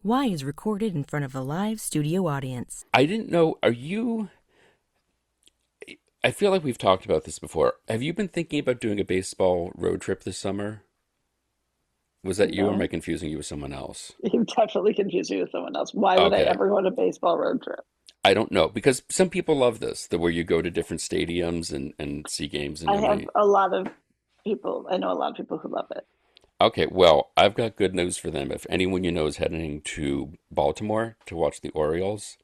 Y is recorded in front of a live studio audience. I didn't know, I feel like we've talked about this before. Have you been thinking about doing a baseball road trip this summer? Was that you, or am I No, confusing you with someone else? you definitely confused me with someone else. Why would I Okay. ever go on a baseball road trip? I don't know, because some people love this, the where you go to different stadiums and see games and I have nobody. a lot of people, I know a lot of people who love it. Okay, well, I've got good news for them. If anyone you know is heading to Baltimore to watch the Orioles,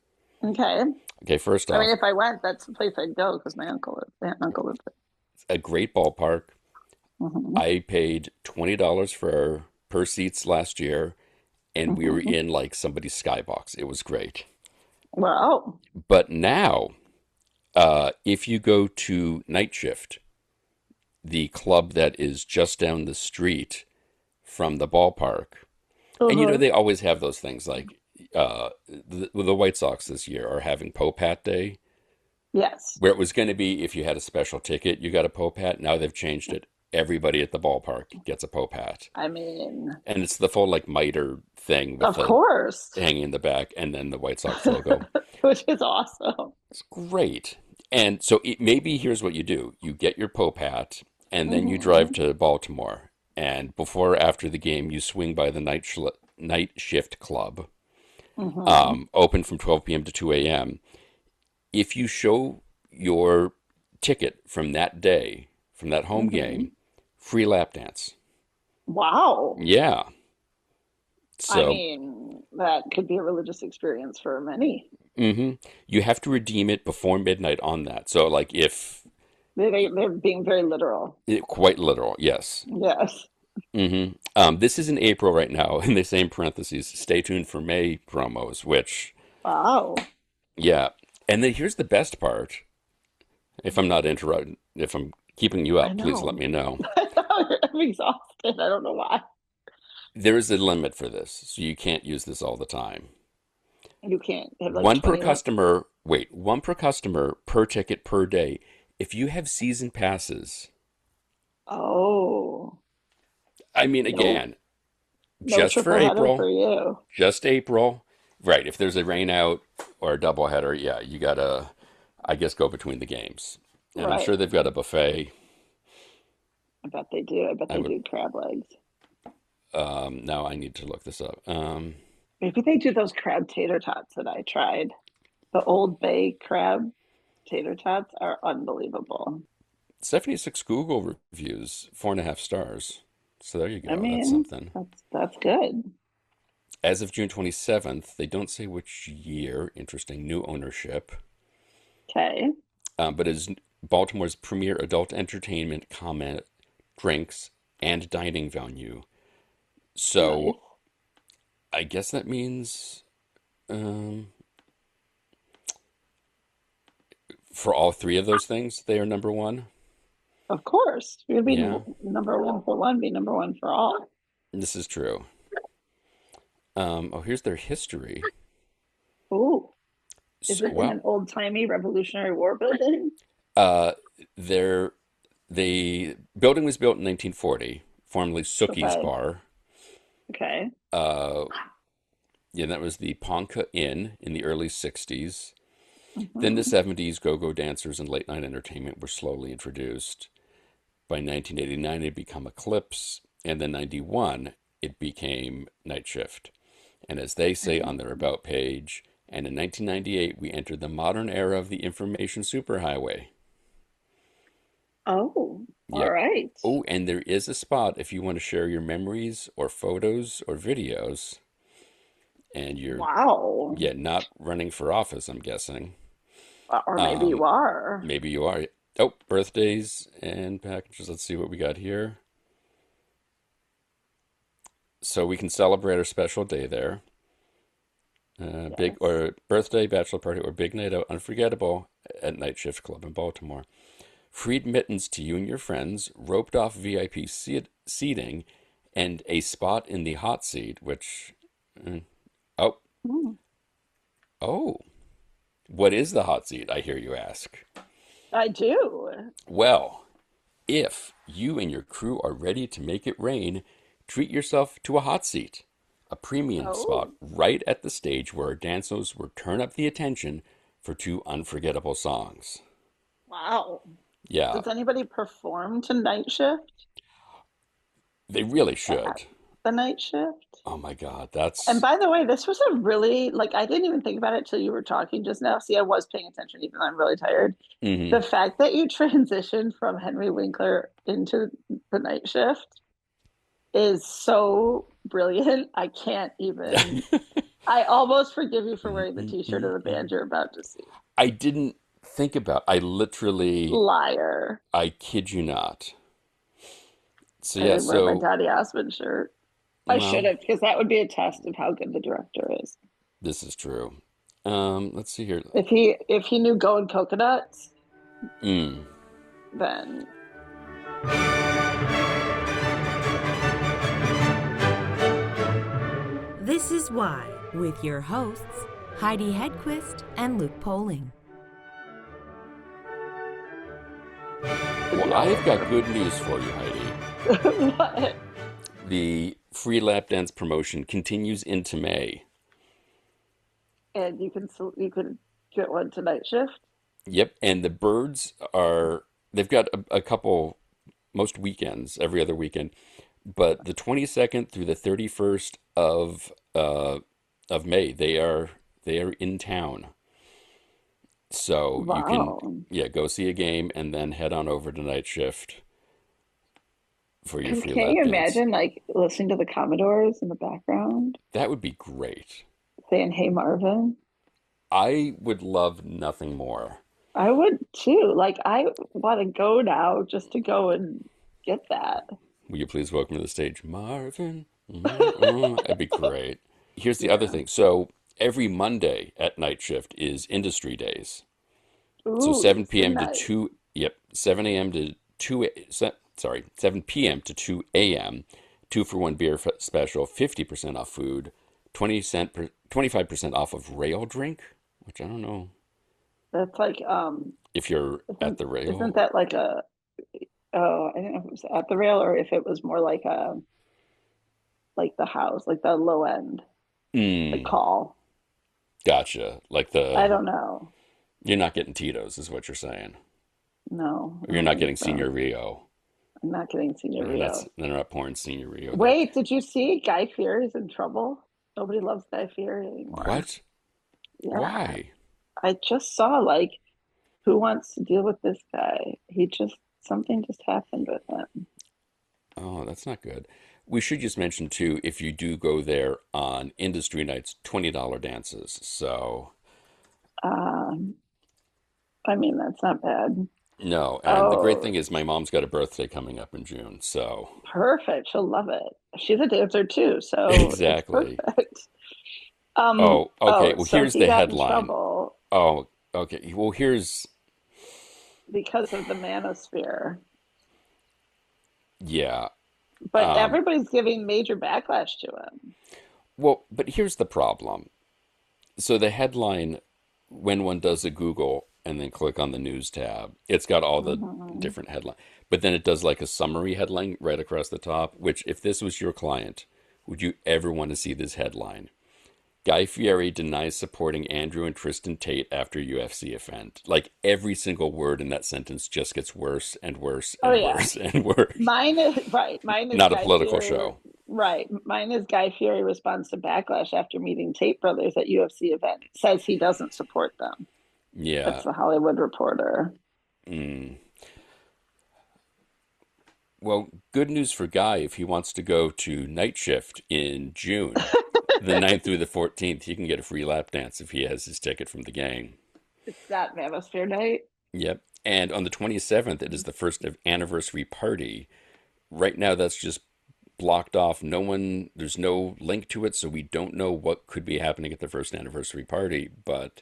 Okay. okay, first I mean, off, if I went, that's the place I'd go because my uncle lives, aunt and uncle lives it's a great ballpark. there. I paid $20 for per seats last year, and we were Hmm. in like somebody's skybox. It was great. Well, But now, if you go to Night Shift, the club that is just down the street from the ballpark, and uh-huh. they always have those things like the White Sox this year are having Pope Hat Day, Yes. where it was going to be if you had a special ticket, you got a Pope Hat. Now they've changed it. Everybody at the ballpark gets a Pope Hat. I mean, And it's the full like miter thing with of the course, hanging in the back and then the White Sox logo. which is awesome. It's great. And so maybe here's what you do. You get your Pope hat and then you drive Hmm. to Baltimore. And before or after the game, you swing by the night shift club, Hmm. open from 12 p.m. to 2 a.m. If you show your ticket from that day, from that home Hmm. game, free lap dance. Wow. Yeah. I So mean, that could be a religious experience for many. hmm you have to redeem it before midnight on that. So, like, if They're being very literal. quite literal, yes. Yes. This is in April right now, and they say in parentheses, stay tuned for May promos, which, Wow. yeah. And then here's the best part. If I'm not interrupting, if I'm keeping you I up, please let know. me know. I'm exhausted. I don't know why. There is a limit for this, so you can't use this all the time. You can't have like 20 minutes. One per customer per ticket per day. If you have season passes, Oh, I mean, no, again, no just for triple header for April, you. just April. Right. If there's a rain out or a doubleheader, yeah, you gotta, I guess, go between the games. And I'm Right. sure they've got a buffet. I bet they do. I bet I they would, do crab legs. now I need to look this up. Maybe they do those crab tater tots that I tried. The Old Bay crab tater tots are unbelievable. 76 Google reviews, 4.5 stars. So there you I go. That's mean, something. that's good. As of June 27th, they don't say which year. Interesting. New ownership. Okay. But is Baltimore's premier adult entertainment, comment, drinks, and dining venue. Nice. So I guess that means um, for all three of those things, they are number one. Of course. You'd be Yeah, number one for one, be number one for all. this is true. Oh, here's their history. Ooh. Is So, it in well, an old-timey Revolutionary War building? uh, their the building was built in 1940, formerly Sookie's Okay. Bar. Okay. Uh, yeah, that was the Ponca Inn in the early 60s. Then the Hmm. 70s, go-go dancers and late-night entertainment were slowly introduced. By 1989, it had become Eclipse, and then 91, it became Night Shift. And as they say on their About page, and in 1998, we entered the modern era of the information superhighway. Oh, all Yep. right. Oh, and there is a spot if you want to share your memories or photos or videos, and you're, Wow. yeah, not running for office, I'm guessing. Or maybe you Um, are. Maybe you are. Oh, birthdays and packages. Let's see what we got here. So we can celebrate our special day there. Big Yes. or birthday, bachelor party, or big night out, unforgettable at Night Shift Club in Baltimore. Free admittance to you and your friends, roped off VIP seating, and a spot in the hot seat. Which, mm, oh, Hmm. oh, what is the hot seat? I hear you ask. I do. Well, if you and your crew are ready to make it rain, treat yourself to a hot seat. a premium spot Oh, right at the stage where our dancers would turn up the attention for two unforgettable songs. wow. Yeah, Does anybody perform to night shift they really at should. the night shift? Oh my God, And that's. by the way, this was a really, like, I didn't even think about it till you were talking just now. See, I was paying attention, even though I'm really tired. Mhm. The fact that you transitioned from Henry Winkler into the night shift is so brilliant. I can't even, I almost forgive you for wearing the t-shirt of the band you're about to see. I didn't think about. I literally. Liar. I kid you not. So I yeah. didn't wear my So Daddy Osmond shirt. I should well, have, because that would be a test of how good the director is. this is true. Let's see here. If he knew Going Coconuts, Mm. then This is Why, with your hosts, Heidi Hedquist and Luke Poling. it'd Well, be all I've got over. good news for you, Heidi. What? The free lap dance promotion continues into May. And you can get one to night shift. Yep, and the birds are. They've got a couple most weekends, every other weekend, but the 22nd through the 31st of May, they are in town. So you can, Wow. yeah, go see a game and then head on over to night shift for your Because free can't lap you dance. imagine like listening to the Commodores in the background That would be great. saying, "Hey Marvin"? I would love nothing more. I would too. Like I want to go now just to go and get that. Will you please welcome to the stage, Marvin? That'd be great. Here's the other Yeah. thing. So every Monday at night shift is industry days. So Ooh, 7 swing p.m. to night. 2, yep, 7 a.m. to 2, sorry, 7 p.m. to 2 a.m., 2 for 1 beer special, 50% off food, 25% off of rail drink, which I don't know That's like if you're at isn't the isn't rail. that like a oh, I don't know if it was at the rail or if it was more like a like the house, like the low end, like Mm, call. gotcha. Like I the, don't know. you're not getting Tito's, is what you're saying. No, I Or you're don't not think getting Senior so. Rio. I'm not getting Senior And Rio. they're not pouring Senior Rio there. Wait, did you see Guy Fieri's in trouble? Nobody loves Guy Fieri anymore. What? Yeah, Why? I just saw like who wants to deal with this guy? He just something just happened with him. Oh, that's not good. We should just mention too, if you do go there on industry nights, $20 dances. So Um, I mean that's not bad. no, and the great Oh, thing is my mom's got a birthday coming up in June. So perfect. She'll love it. She's a dancer too, so it's exactly. perfect. Oh, okay. Oh, Well, so here's he the got in headline. trouble Oh, okay. Well, here's because of the manosphere. yeah. But Um, everybody's giving major backlash to him. well, but here's the problem. So the headline, when one does a Google and then click on the news tab, it's got all the Hmm. different headlines. But then it does like a summary headline right across the top, which if this was your client, would you ever want to see this headline? Guy Fieri denies supporting Andrew and Tristan Tate after UFC event. Like every single word in that sentence just gets worse and worse Oh and yeah. worse and worse. Mine is right. Mine is Not a Guy political Fieri. show. Right. Mine is Guy Fieri responds to backlash after meeting Tate brothers at UFC event. Says he doesn't support them. Yeah. That's the Hollywood Reporter. Mm. Well, good news for Guy if he wants to go to night shift in June, the 9th through the 14th, he can get a free lap dance if he has his ticket from the gang. It's that Manosphere night. Yep. And on the 27th, it is the first anniversary party. Right now, that's just blocked off. There's no link to it, so we don't know what could be happening at the first anniversary party, but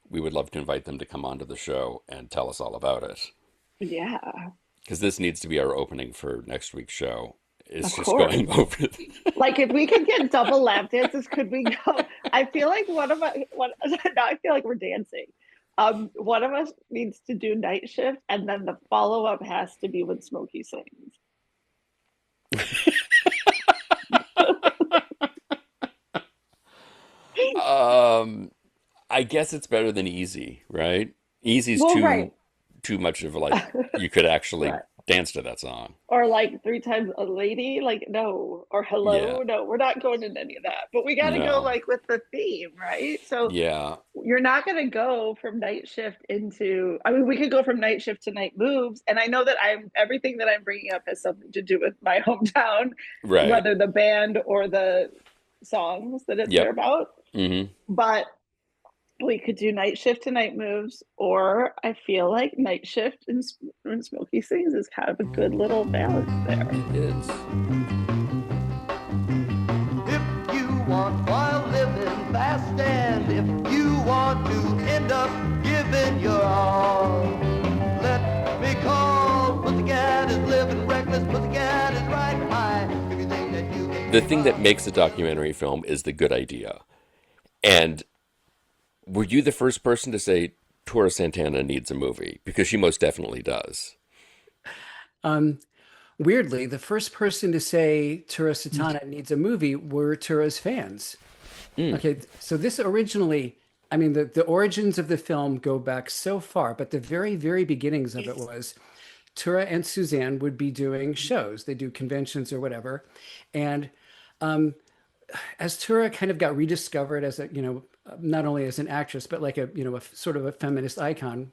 we would love to invite them to come onto the show and tell us all about it. Yeah, Because this needs to be our opening for next week's show. of It's just course. going over. Like if we could get double lap dances, could we go? I feel like one of us. One now I feel like we're dancing. One of us needs to do night shift, and then the follow up has to be when Smokey sings. I guess it's better than easy, right? Easy's Well, right. too much of like you could actually Right. dance to that song. Or like three times a lady, like no, or Yeah. hello, no, we're not going into any of that. But we got to go No. like with the theme, right? So Yeah. you're not going to go from night shift into, I mean, we could go from night shift to night moves. And I know that everything that I'm bringing up has something to do with my hometown, Right. whether the band or the songs that they're Yep. about. Hmm. But we could do night shift to night moves, or I feel like night shift and when Smokey sings is kind of a good little balance there. It is. If you want wild living fast, and if you want to end up giving your all, let me call. Pussycat is living reckless, Pussycat is riding high. Everything that you can The thing that makes a documentary film is the good idea. And were you the first person to say Tura Santana needs a movie? Because she most definitely does. Um, Weirdly, the first person to say Tura Satana needs a movie were Tura's fans. Mm. Okay, so this originally, I mean, the origins of the film go back so far, but the very, very beginnings of it was Tura and Siouxzan would be doing shows. They do conventions or whatever. And as Tura kind of got rediscovered as a, not only as an actress, but like a, a sort of a feminist icon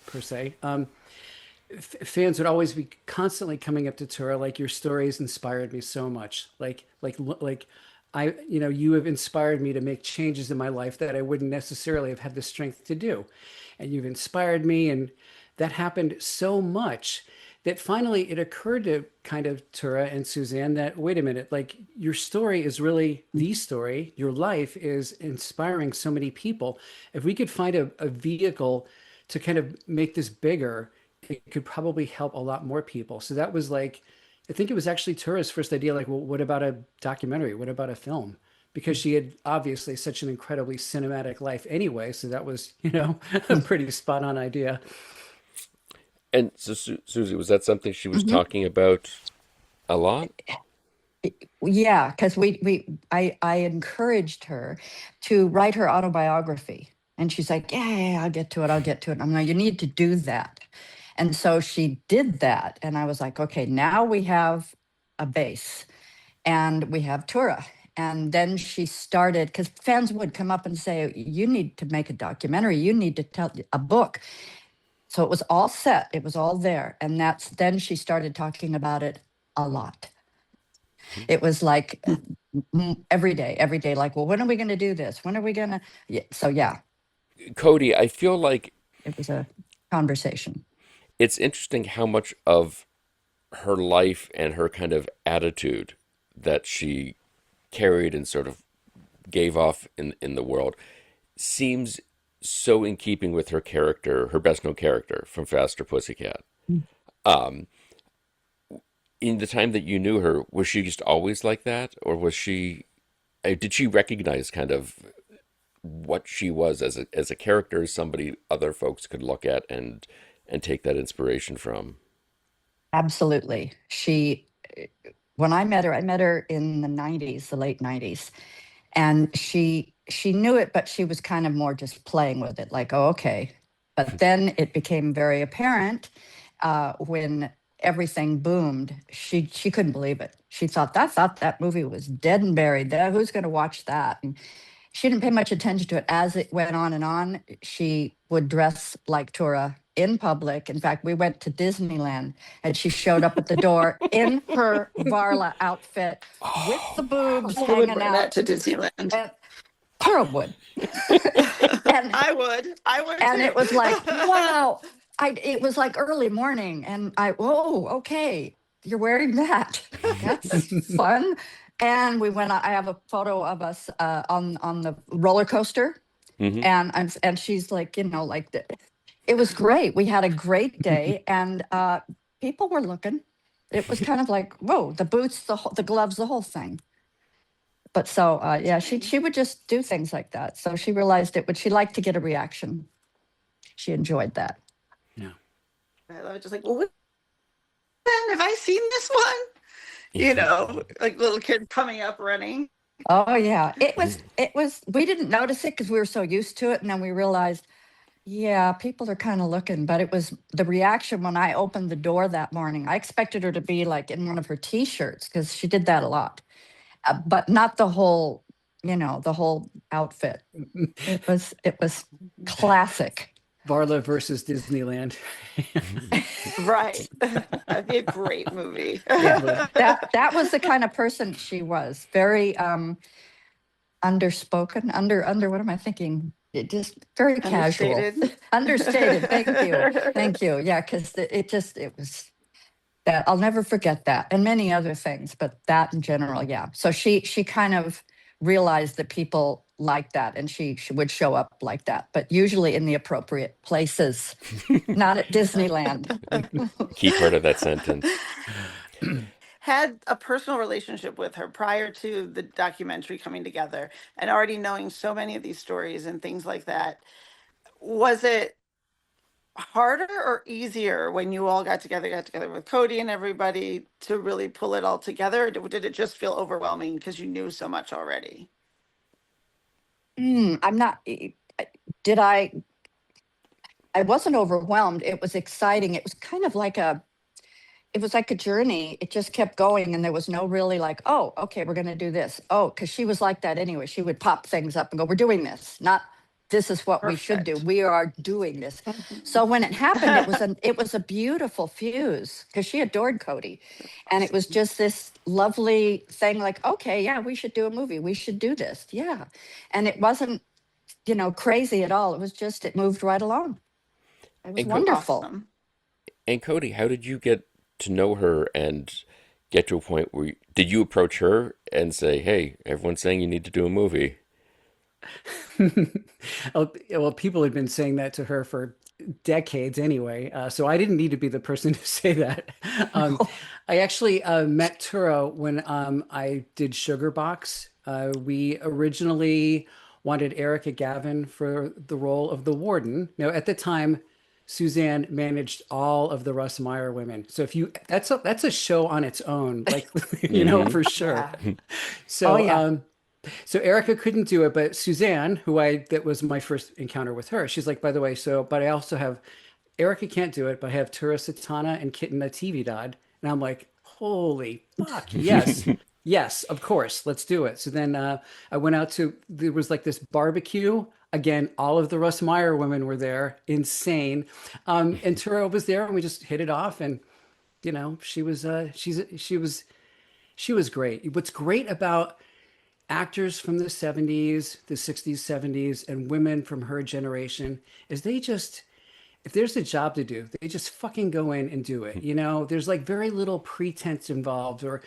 per se, fans would always be constantly coming up to Tura like, your stories inspired me so much. Like I, you have inspired me to make changes in my life that I wouldn't necessarily have had the strength to do. And you've inspired me. And that happened so much that finally it occurred to kind of Tura and Siouxzan that, wait a minute, like your story is really the story. Your life is inspiring so many people. If we could find a vehicle to kind of make this bigger, it could probably help a lot more people. So that was like, I think it was actually Tura's first idea, like, well, what about a documentary? What about a film? Because she had obviously such an incredibly cinematic life anyway. So that was, a pretty spot on idea. And so, Susie, was that something she was Mhm. talking about a lot? Yeah, because I encouraged her to write her autobiography, and she's like, yeah, I'll get to it. I'll get to it. I'm like, you need to do that. And so she did that, and I was like, okay, now we have a base, and we have Tura. And then she started, because fans would come up and say, you need to make a documentary. You need to tell a book. So it was all set. It was all there. And then she started talking about it a lot. It was like every day, like, well, when are we going to do this? When are we going to? Yeah, so, yeah, Cody, I feel like it was a conversation. it's interesting how much of her life and her kind of attitude that she carried and sort of gave off in the world seems so in keeping with her character, her best known character from Faster Pussycat. Um, in the time that you knew her, was she just always like that, or was she? Did she recognize kind of what she was as a character, as somebody other folks could look at and take that inspiration from? Absolutely. When I met her in the 90s, the late 90s. And she knew it, but she was kind of more just playing with it, like, oh, okay. But then it became very apparent when everything boomed. She couldn't believe it. She thought that movie was dead and buried. Who's going to watch that? And she didn't pay much attention to it. As it went on and on, she would dress like Tura in public. In fact, we went to Disneyland and she showed up at the door in her Varla outfit with the boobs I would hanging wear that out. to Disneyland. And Tura would. and I would and too. it was like, wow. It was like early morning, and whoa, okay, you're wearing that. That's fun. And we went. I have a photo of us on the roller coaster, Hmm. and she's like, it was great. We had a great day, and people were looking. It was kind of like, whoa, the boots, the gloves, the whole thing. But so yeah, she would just do things like that. So she realized it, but she liked to get a reaction. She enjoyed that. Yeah. I was just like, well, when have I seen this one? Like little kid coming up running. Oh yeah, it was we didn't notice it because we were so used to it, and then we realized, yeah, people are kind of looking. But it was the reaction when I opened the door that morning. I expected her to be like in one of her t-shirts because she did that a lot, but not the whole, the whole outfit. It was classic. Varla versus Disneyland. Right. That'd be a great movie. It Yeah, would. that was the kind of person she was. Very underspoken, under what am I thinking? It just very casual, Understated. understated. Thank you. Yeah, because it was that I'll never forget that, and many other things, but that in general, yeah. So she kind of realized that people like that, and she would show up like that, but usually in the appropriate places, not at Disneyland. Key part of that sentence. Had a personal relationship with her prior to the documentary coming together and already knowing so many of these stories and things like that. Was it harder or easier when you all got together with Cody and everybody to really pull it all together? Or did it just feel overwhelming because you knew so much already? I'm not. Did I wasn't overwhelmed. It was exciting. It was kind of like it was like a journey. It just kept going, and there was no really like, oh, okay, we're going to do this. Oh, because she was like that anyway. She would pop things up and go, we're doing this, not this is what we should do. Perfect. We are doing this. So when it happened, it was a beautiful fuse because she adored Cody, and it was just this lovely thing. Like, okay, yeah, we should do a movie. We should do this. Yeah, and it wasn't crazy at all. It was just it moved right along. It was And, Co- wonderful. Awesome. and Cody, how did you get to know her and get to a point where did you approach her and say, "Hey, everyone's saying you need to do a movie"? Oh, well, people had been saying that to her for decades anyway, so I didn't need to be the person to say that. Um, I actually met Turo when I did Sugar Box. We originally wanted Erica Gavin for the role of the warden. Now, at the time, Suzanne managed all of the Russ Meyer women. So if you that's a show on its own, like Mm-hmm. for sure. Yeah. Oh So yeah. so Erica couldn't do it, but Suzanne, that was my first encounter with her. She's like, by the way, but I also have Erica can't do it, but I have Tura Satana and Kitten a TV Dodd. And I'm like, holy fuck, yes. Yes, of course, let's do it. So then I went out there was like this barbecue. Again, all of the Russ Meyer women were there, insane. And Tura was there, and we just hit it off. And she was she was great. What's great about actors from the 70s, the 60s, 70s, and women from her generation is if there's a job to do, they just fucking go in and do it. There's like very little pretense involved or,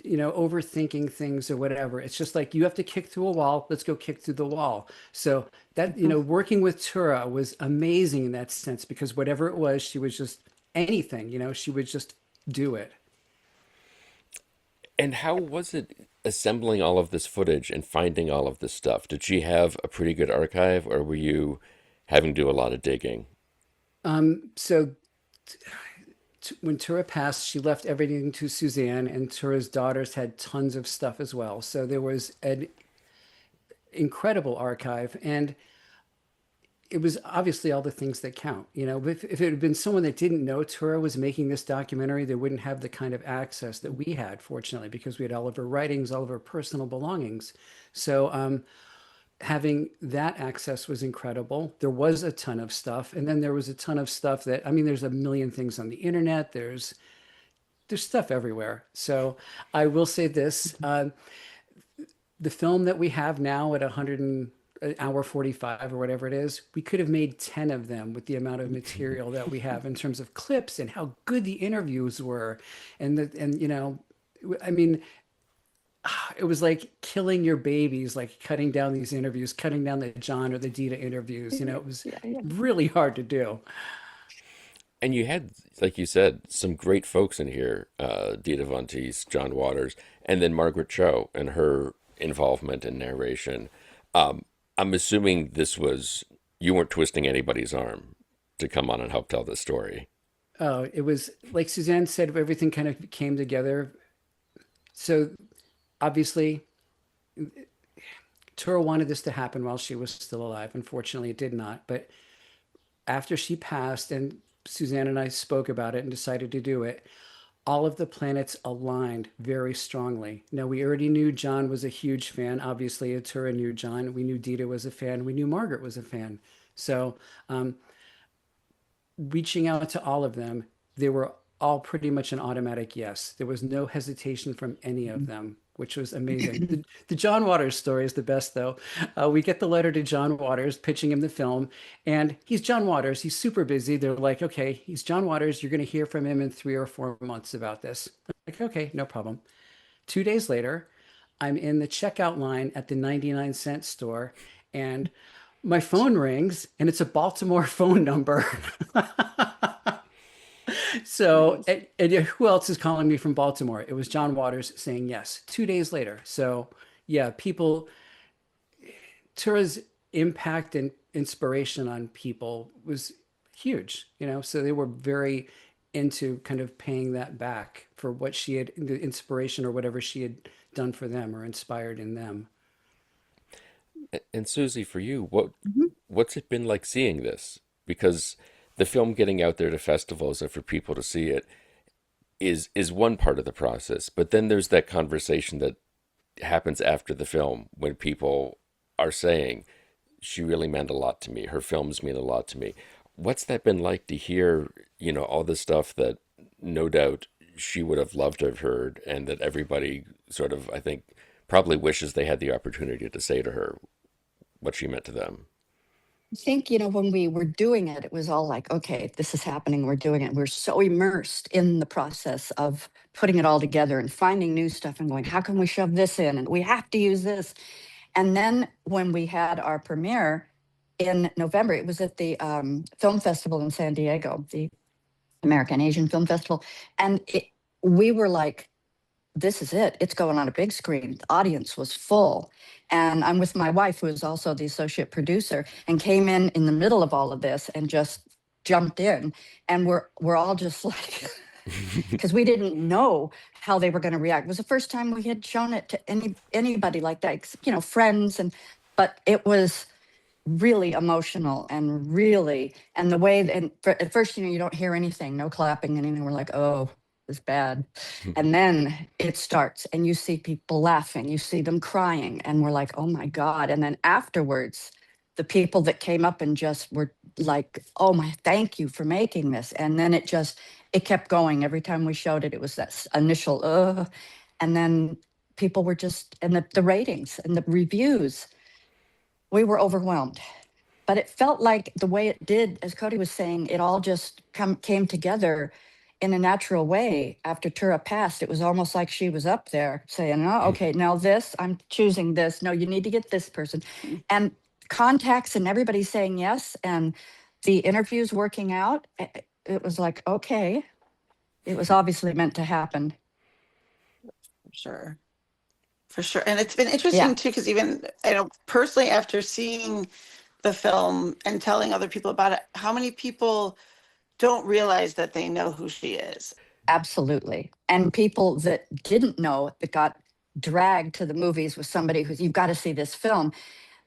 overthinking things or whatever. It's just like you have to kick through a wall. Let's go kick through the wall. So that, working with Tura was amazing in that sense because whatever it was, she was just anything, she would just do it. And how was it assembling all of this footage and finding all of this stuff? Did she have a pretty good archive, or were you having to do a lot of digging? So when Tura passed, she left everything to Suzanne, and Tura's daughters had tons of stuff as well. So there was an incredible archive, and it was obviously all the things that count. If it had been someone that didn't know Tura was making this documentary, they wouldn't have the kind of access that we had, fortunately, because we had all of her writings, all of her personal belongings. So having that access was incredible. There was a ton of stuff, and then there was a ton of stuff there's a million things on the internet. There's stuff everywhere. So I will say this: the film that we have now at 100 an hour 45 or whatever it is, we could have made 10 of them with the amount of material that we have in terms of clips and how good the interviews were. I mean, it was like killing your babies, like cutting down these interviews, cutting down the John or the Dita interviews. It was Yeah, yeah. really hard to do. And you had, like you said, some great folks in here, Dita Von Teese, John Waters, and then Margaret Cho and her involvement in narration. I'm assuming you weren't twisting anybody's arm to come on and help tell this story. Oh, it was like Suzanne said, everything kind of came together. So obviously Tura wanted this to happen while she was still alive. Unfortunately, it did not. But after she passed and Suzanne and I spoke about it and decided to do it, all of the planets aligned very strongly. Now, we already knew John was a huge fan. Obviously, Tura knew John. We knew Dita was a fan. We knew Margaret was a fan. So, reaching out to all of them, they were all pretty much an automatic yes. There was no hesitation from any of them, which was amazing. The John Waters story is the best, though. We get the letter to John Waters pitching him the film, and he's John Waters. He's super busy. They're like, okay, he's John Waters. You're going to hear from him in 3 or 4 months about this. I'm like, okay, no problem. 2 days later, I'm in the checkout line at the 99-cent store, and my phone rings, and it's a Baltimore phone number. So, and who else is calling me from Baltimore? It was John Waters saying yes 2 days later. So, yeah, people, Tura's impact and inspiration on people was huge, so they were very into kind of paying that back for what she had, the inspiration or whatever she had done for them or inspired in them. And Susie, for you, Mhm. what's it been like seeing this? Because the film getting out there to festivals and for people to see it is one part of the process, but then there's that conversation that happens after the film when people are saying she really meant a lot to me. Her films mean a lot to me. What's that been like to hear, all the stuff that no doubt she would have loved to have heard and that everybody sort of, I think, probably wishes they had the opportunity to say to her what she meant to them. I think, when we were doing it, it was all like, okay, this is happening. We're doing it. We're so immersed in the process of putting it all together and finding new stuff and going, how can we shove this in? And we have to use this. And then when we had our premiere in November, it was at the film festival in San Diego, the American Asian Film Festival. And we were like, this is it. It's going on a big screen. The audience was full. And I'm with my wife, who is also the associate producer, and came in the middle of all of this and just jumped in. And we're all just like, because we didn't know how they were going to react. It was the first time we had shown it to anybody like that, friends. But it was really emotional and and the way, at first, you don't hear anything, no clapping, and we're like, oh, it's bad. And then it starts and you see people laughing, you see them crying, and we're like, oh my God. And then afterwards, the people that came up and just were like, oh my, thank you for making this. And then it kept going. Every time we showed it, it was that initial, and then people were just, and the ratings and the reviews, we were overwhelmed. But it felt like the way it did, as Cody was saying, it all just came together in a natural way after Tura passed. It was almost like she was up there saying, oh, okay, now this, I'm choosing this. No, you need to get this person. And contacts and everybody saying yes. And the interviews working out, it was like, okay, it was obviously meant to happen. Sure. For sure. And it's been interesting Yeah. too, because even, personally, after seeing the film and telling other people about it, how many people don't realize that they know who she is? Absolutely. And people that didn't know, that got dragged to the movies with somebody who's, you've got to see this film.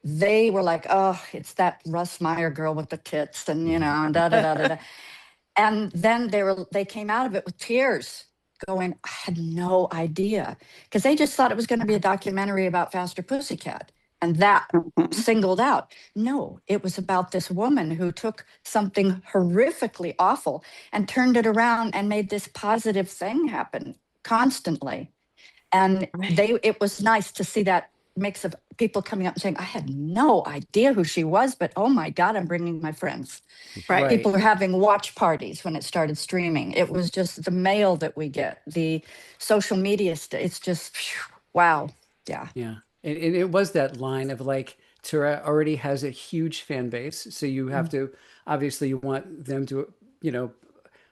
They were like, oh, it's that Russ Meyer girl with the tits and, da, da, da, da, da. And then they came out of it with tears going, I had no idea. Because they just thought it was going to be a documentary about Faster Pussycat. And that singled out. No, it was about this woman who took something horrifically awful and turned it around and made this positive thing happen constantly. And it was nice to see that mix of people coming up and saying, I had no idea who she was, but oh my God, I'm bringing my friends. Right. People are having watch parties when it started streaming. It was just the mail that we get, the social media. It's just, wow. Yeah. Yeah. And it was that line of like, Tura already has a huge fan base. So you have to, obviously, you want them to,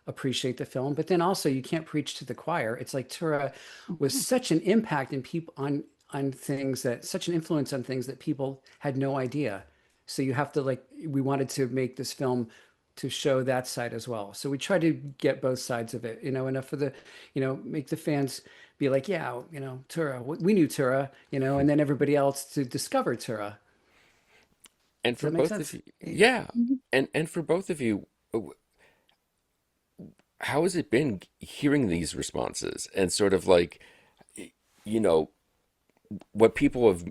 appreciate the film, but then also you can't preach to the choir. It's like Tura was such an impact in people on things that, such an influence on things that people had no idea. So you have to we wanted to make this film to show that side as well. So we try to get both sides of it, enough for the, make the fans be like, yeah, Tura, we knew Tura, and then everybody else to discover Tura. And Does for that make both sense? of you, yeah. And for both of you, how has it been hearing these responses and sort of like, you know, what people have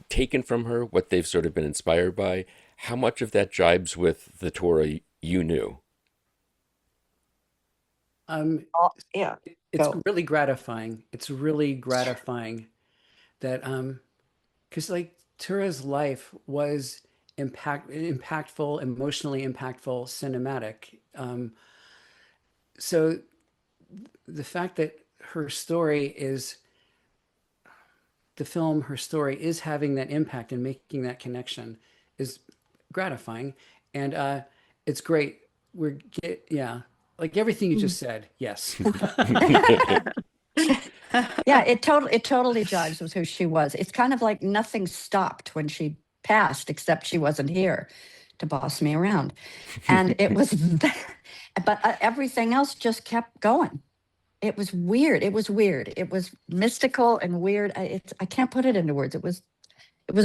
taken from her, what they've sort of been inspired by? How much of that jibes with the Tura you knew? Um, Yeah, it's go. really gratifying. It's really gratifying that, because like Tura's life was impactful, emotionally impactful, cinematic. So the fact that her story is the film, her story is having that impact and making that connection is gratifying, and it's great. Yeah, like everything you just said. Yes. Yeah, it totally jives with who she was. It's kind of like nothing stopped when she passed, except she wasn't here to boss me around, and it was, but everything else just kept going. It was weird. It was weird. It was mystical and weird. I can't put it into words. It was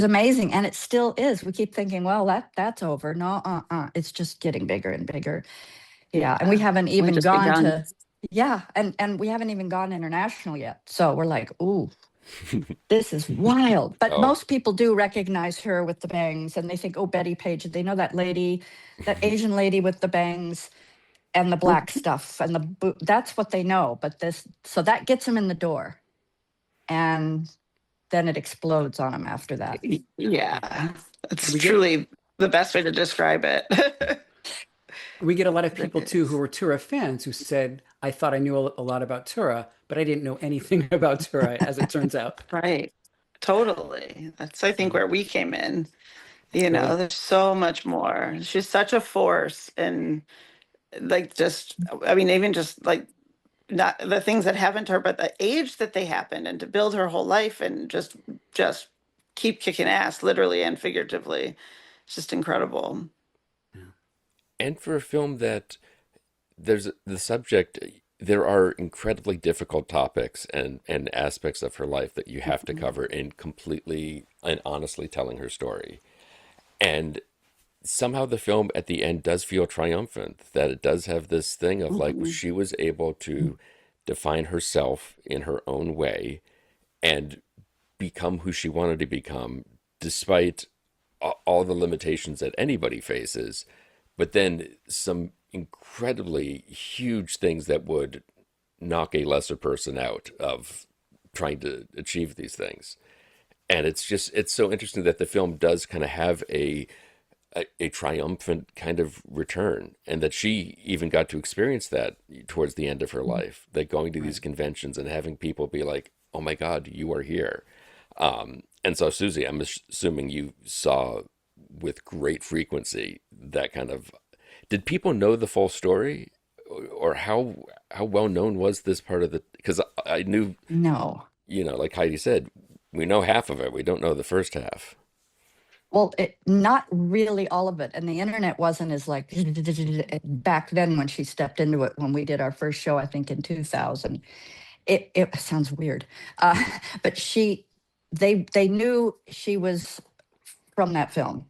amazing, and it still is. We keep thinking, well, that's over. No, it's just getting bigger and bigger. Yeah, and we haven't even just gone begun. to, yeah, and we haven't even gone international yet. So we're like, ooh, this is wild. But Oh, most people do recognize her with the bangs, and they think, oh, Betty Page. They know that lady, that Asian lady with the bangs and the black stuff and the that's what they know. But so that gets them in the door, and then it explodes on them after that. Yeah, it's We get truly the best way to describe it. we get a lot of It people too who is. were Tura fans who said, "I thought I knew a lot about Tura, but I didn't know anything about Tura." As it turns out, Right. Totally. That's, I think, so where we came in. great. There's so much more. She's such a force. And like, just, I mean, even just like, not the things that happened to her, but the age that they happened, and to build her whole life and just keep kicking ass, literally and figuratively. It's just incredible. and for a film that there's the subject, there are incredibly difficult topics and aspects of her life that you have to cover in completely and honestly telling her story. And somehow the film at the end does feel triumphant, that it does have this thing of like Mhm. she was able to define herself in her own way and become who she wanted to become despite all the limitations that anybody faces, but then some incredibly huge things that would knock a lesser person out of trying to achieve these things. And it's so interesting that the film does kind of have a triumphant kind of return, and that she even got to experience that towards the end of her life, like going to these Right. conventions and having people be like, oh my god, you are here. And so, Susie, I'm assuming you saw with great frequency that kind of, did people know the full story, or how well known was this part of the, because I knew, No. like Heidi said, we know half of it, we don't know the first half. Well, not really all of it. And the internet wasn't as like back then when she stepped into it, when we did our first show, I think in 2000. It sounds weird. But they knew she was from that film.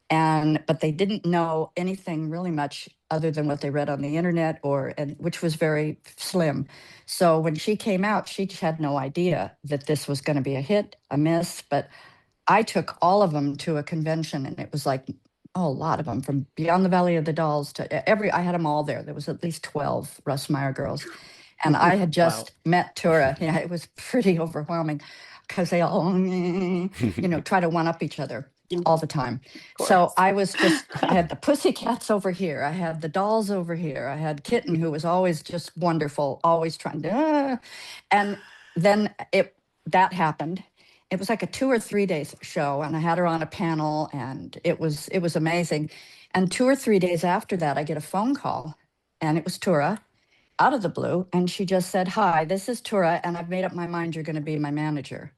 But they didn't know anything really much other than what they read on the internet, and which was very slim. So when she came out, she had no idea that this was going to be a hit, a miss. But I took all of them to a convention, and it was like, oh, a lot of them, from Beyond the Valley of the Dolls to I had them all there. There was at least 12 Russ Meyer girls. And I had Wow. just met Tura. Yeah, it was pretty overwhelming because they all, try to one up each other all the time. Of So course. I had the pussycats over here. I had the dolls over here. I had Kitten, who was always just wonderful, always trying to, and then that happened. It was like a 2 or 3 day show, and I had her on a panel, and it was amazing. And 2 or 3 days after that, I get a phone call, and it was Tura out of the blue, and she just said, "Hi, this is Tura, and I've made up my mind you're going to be my manager."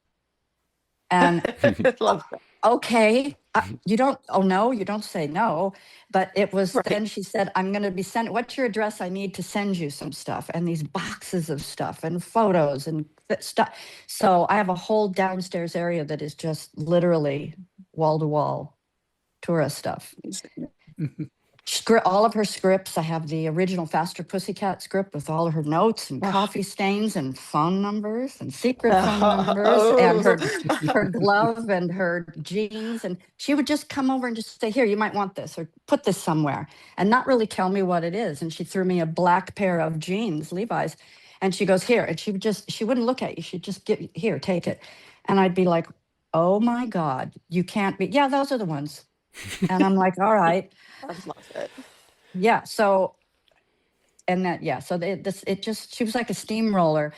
And I love that. okay, you don't, oh no, you don't say no. But it was, Right. then she said, I'm going to be sending, what's your address? I need to send you some stuff, and these boxes of stuff and photos and stuff. So I have a whole downstairs area that is just literally wall to wall tourist stuff. All of her scripts. I have the original Faster Pussycat script with all of her notes and coffee stains and phone numbers and secret phone numbers and her glove and her jeans. And she would just come over and just say, here, you might want this, or put this somewhere, and not really tell me what it is. And she threw me a black pair of jeans, Levi's, and she goes, here. And she wouldn't look at you. She'd just give, here, take it. And I'd be like, oh my God, you can't be, yeah, those are the ones. And I'm like, all right. I love it. Yeah. So, and that, yeah. So she was like a steamroller,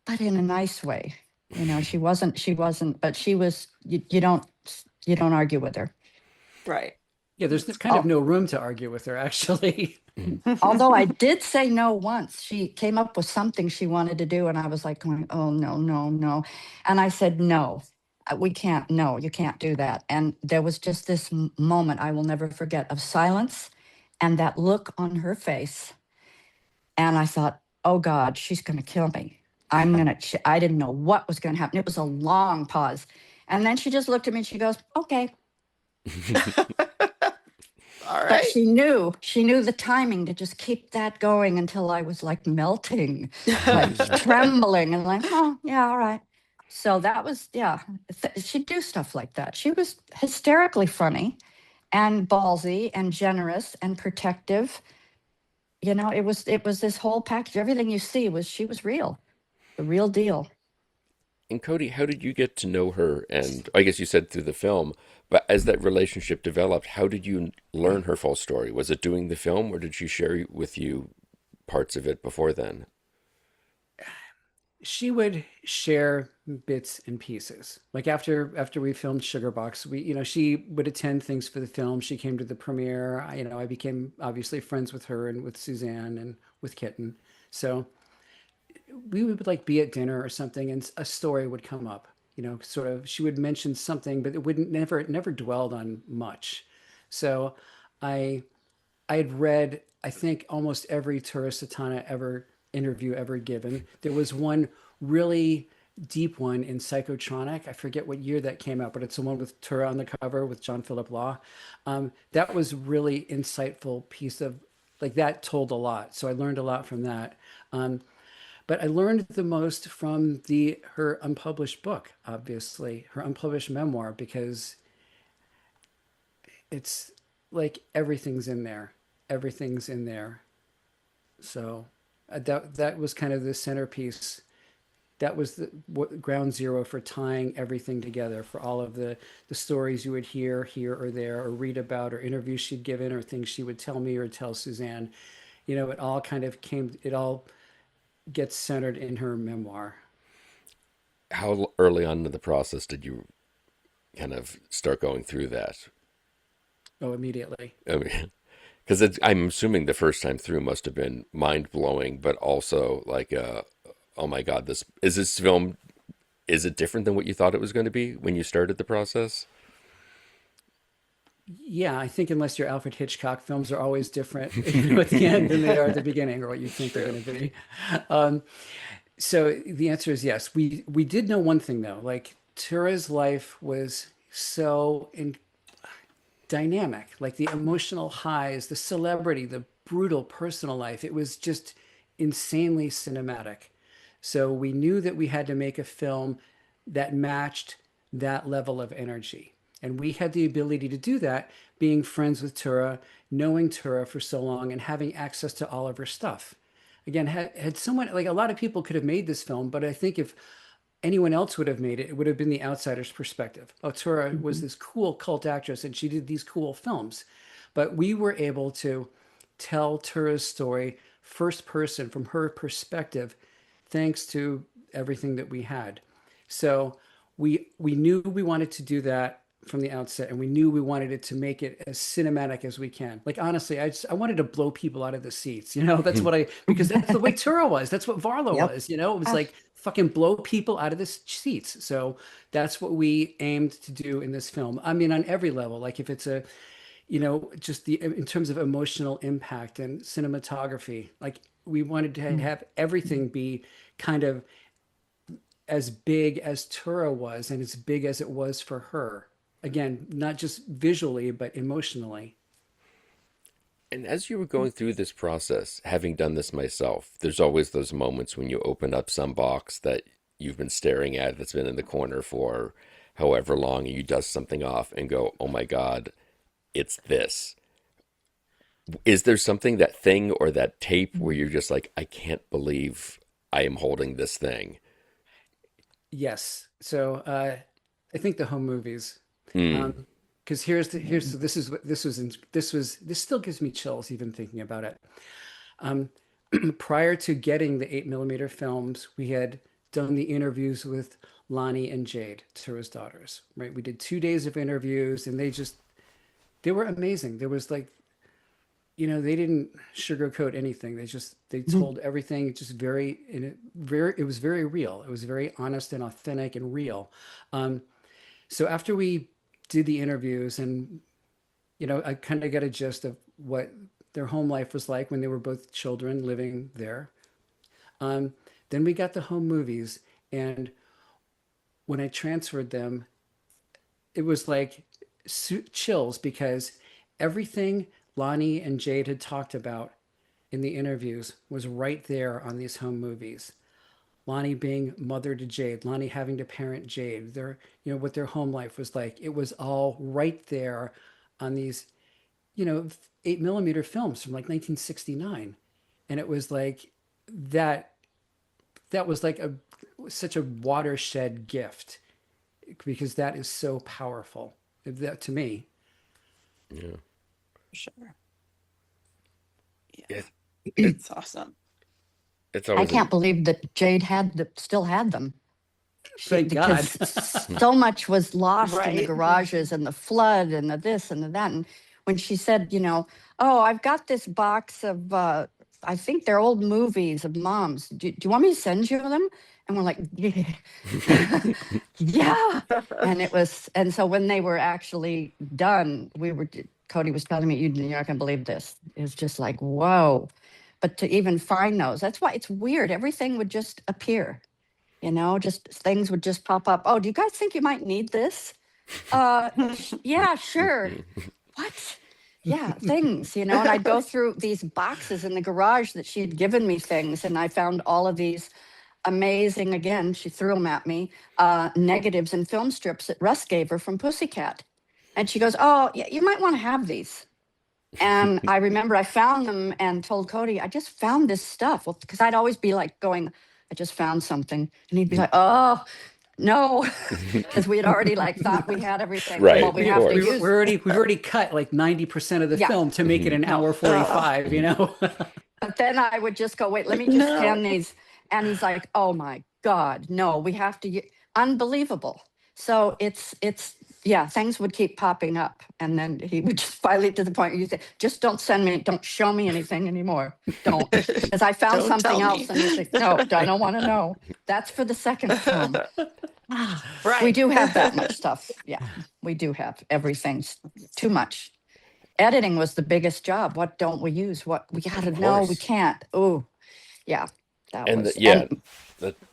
but in a nice way. You know, she wasn't, but she was, you don't argue with her. Right. Yeah, there's kind of no room to argue with her, actually. Although I did say no once. She came up with something she wanted to do, and I was like going, oh, no, no, no. And I said, no, we can't, no, you can't do that. And there was just this moment I will never forget of silence and that look on her face. And I thought, oh God, she's going to kill me. I didn't know what was going to happen. It was a long pause. And then she just looked at me and she goes, okay. All right. But she knew the timing to just keep that going until I was like melting, like trembling, and like, oh yeah, all right. So that was, yeah, she'd do stuff like that. She was hysterically funny and ballsy and generous and protective. You know, it was this whole package. Everything you see she was real, the real deal. And Cody, how did you get to know her? And I guess you said through the film, but as that relationship developed, how did you learn her full story? Was it doing the film, or did she share with you parts of it before then? She would share bits and pieces. Like after we filmed Sugar Box, she would attend things for the film. She came to the premiere. I became obviously friends with her and with Siouxzan and with Kitten. So we would like be at dinner or something, and a story would come up. Sort of, she would mention something, but it never dwelled on much. So I had read, I think, almost every Tura Satana interview ever given. There was one really deep one in Psychotronic. I forget what year that came out, but it's the one with Tura on the cover with John Philip Law. That was really insightful piece of, like, that told a lot. So I learned a lot from that. But I learned the most from her unpublished book, obviously, her unpublished memoir, because it's like everything's in there. Everything's in there. So that was kind of the centerpiece. That was the ground zero for tying everything together, for all of the stories you would hear here or there, or read about, or interviews she'd given, or things she would tell me or tell Siouxzan. It all kind of it all gets centered in her memoir. How early on in the process did you kind of start going through that? Oh, immediately. I mean, because I'm assuming the first time through must have been mind-blowing, but also like, oh my God, this film, is it different than what you thought it was going to be when you started the process? Yeah, I think unless you're Alfred Hitchcock, films are always different at the end than they are at the beginning, or what you think they're going to be. So the answer is yes. We did know one thing though, like Tura's life was so dynamic, like the emotional highs, the celebrity, the brutal personal life. It was just insanely cinematic. So we knew that we had to make a film that matched that level of energy. And we had the ability to do that, being friends with Tura, knowing Tura for so long, and having access to all of her stuff. Again, had someone, like, a lot of people could have made this film, but I think if anyone else would have made it, it would have been the outsider's perspective. Oh, Tura was this cool cult actress and she did these cool films. But we were able to tell Tura's story first person from her perspective, thanks to everything that we had. So we knew we wanted to do that. from the outset, and we knew we wanted it to make it as cinematic as we can. Like honestly, I wanted to blow people out of the seats. That's what because that's the way Tura was. That's what Varla Yep. was. It was like fucking blow people out of the seats. So that's what we aimed to do in this film. I mean, on every level. Like if it's a just in terms of emotional impact and cinematography, like we wanted to have everything be kind of as big as Tura was and as big as it was for her. Again, not just visually, but emotionally. And as you were going through this process, having done this myself, there's always those moments when you open up some box that you've been staring at that's been in the corner for however long, and you dust something off and go, oh my God, it's this. Is there something, that thing or that tape where you're just like, I can't believe I am holding this thing? Yes. So I think the home movies. Mm. Because this still gives me chills even thinking about it. Um, Prior to getting the 8mm films, we had done the interviews with Lonnie and Jade, Tura's daughters, right? We did 2 days of interviews, and they were amazing. There was like, they didn't sugarcoat anything. They told everything just it was very real. It was very honest and authentic and real. So after we did the interviews, and I kind of got a gist of what their home life was like when they were both children living there. Then we got the home movies, and when I transferred them, it was like chills, because everything Lonnie and Jade had talked about in the interviews was right there on these home movies. Lonnie being mother to Jade, Lonnie having to parent Jade, what their home life was like. It was all right there on these, 8mm films from like 1969. And it was like that was like such a watershed gift, because that is so powerful, that to me. Yeah. Sure. Yeah. It, It's awesome. it's I always can't believe that Jade still had them. Thank God. Because so much was lost in the Right. garages and the flood and the this and the that. And when she said, oh, I've got this box of, I think they're old movies of Mom's. Do you want me to send you them? And we're like, yeah. Yeah. And so when they were actually done, Cody was telling me, you're not going to believe this. It was just like, whoa. But to even find those, that's why it's weird. Everything would just appear. Just things would just pop up. Oh, do you guys think you might need this? Yeah, sure. What? Yeah, things, and I'd go through these boxes in the garage that she had given me things, and I found all of these amazing, again, she threw them at me, negatives and film strips that Russ gave her from Pussycat. And she goes, oh, yeah, you might want to have these. And I remember I found them and told Cody, I just found this stuff. Well, because I'd always be like going, I just found something. And he'd be like, oh, no, because we had already thought we had everything. Right, Well, we of have to course. use. We've already cut like 90% of the Yeah. film to make it an hour 45, But then I would just go, wait, let me just scan these. And he's like, oh my God, no, we have to, unbelievable. So it's, things would keep popping up. And then he would just finally, to the point where you say, just don't show me anything anymore. Don't, because I found something else. And you say, no, I don't want to know. That's for the second film. Right. We do have that much stuff. Yeah, we do have everything. Too much. Editing was the biggest job. What don't we use? What we got to know? We can't. Oh, yeah. And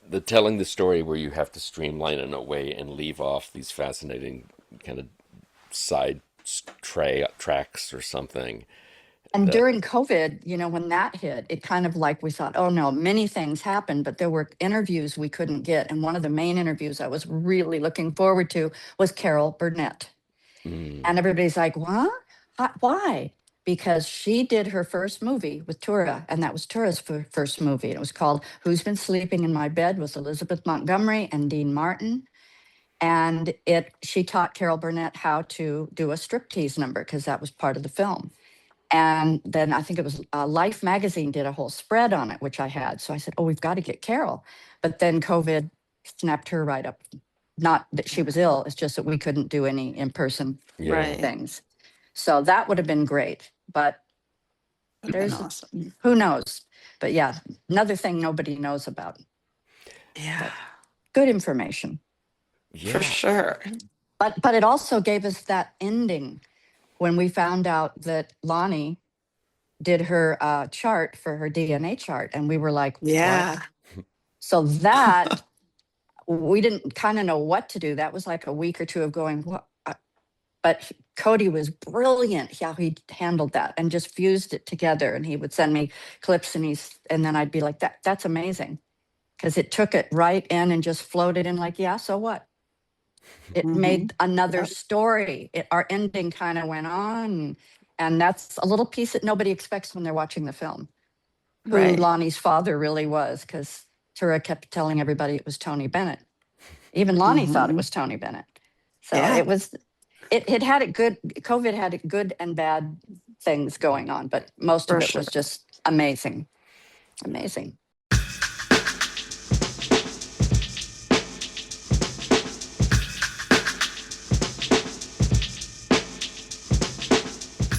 the telling the story where you have to streamline in a way and leave off these fascinating kind of side tracks or something. And during COVID, when that hit, it kind of like we thought, oh no, many things happened, but there were interviews we couldn't get. And one of the main interviews I was really looking forward to was Carol Burnett. And everybody's like, what? Why? Because she did her first movie with Tura, and that was Tura's first movie. And it was called Who's Been Sleeping in My Bed with Elizabeth Montgomery and Dean Martin. And she taught Carol Burnett how to do a striptease number, because that was part of the film. And then I think it was Life magazine did a whole spread on it, which I had. So I said, oh, we've got to get Carol. But then COVID snapped her right up not that she was ill, it's just that we couldn't do any in-person Yeah. Right. things. So that would have been great, but Would have been there's awesome. who knows. But yeah, another thing nobody knows about. Yeah, Good information. for Yeah. sure. But it also gave us that ending when we found out that Lonnie did her chart for her DNA chart, and we were like, what? Yeah. So that we didn't kind of know what to do. That was like a week or two of going, what? But Cody was brilliant how he handled that and just fused it together. And he would send me clips, and then I'd be like, that's amazing. Because it took it right in and just floated in like, yeah, so what? It Mhm. made another Yep. story. Our ending kind of went on. And that's a little piece that nobody expects when they're watching the film, who Right. Lonnie's father really was, because Tura kept telling everybody it was Tony Bennett. Even Lonnie thought it Mhm. was Tony Bennett. So Yeah. it had it good. COVID had it good and bad things going on, but most of For it was sure. just amazing. Amazing.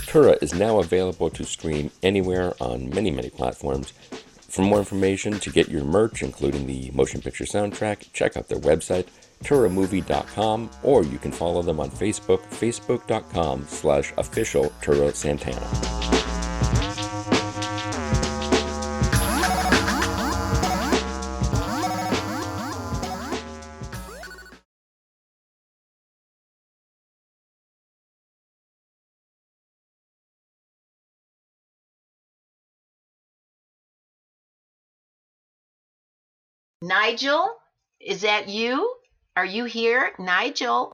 Tura is now available to stream anywhere on many, many platforms. For more information, to get your merch, including the motion picture soundtrack, check out their website, turamovie.com, or you can follow them on Facebook, facebook.com/official Tura Satana. Nigel, is that you? Are you here, Nigel?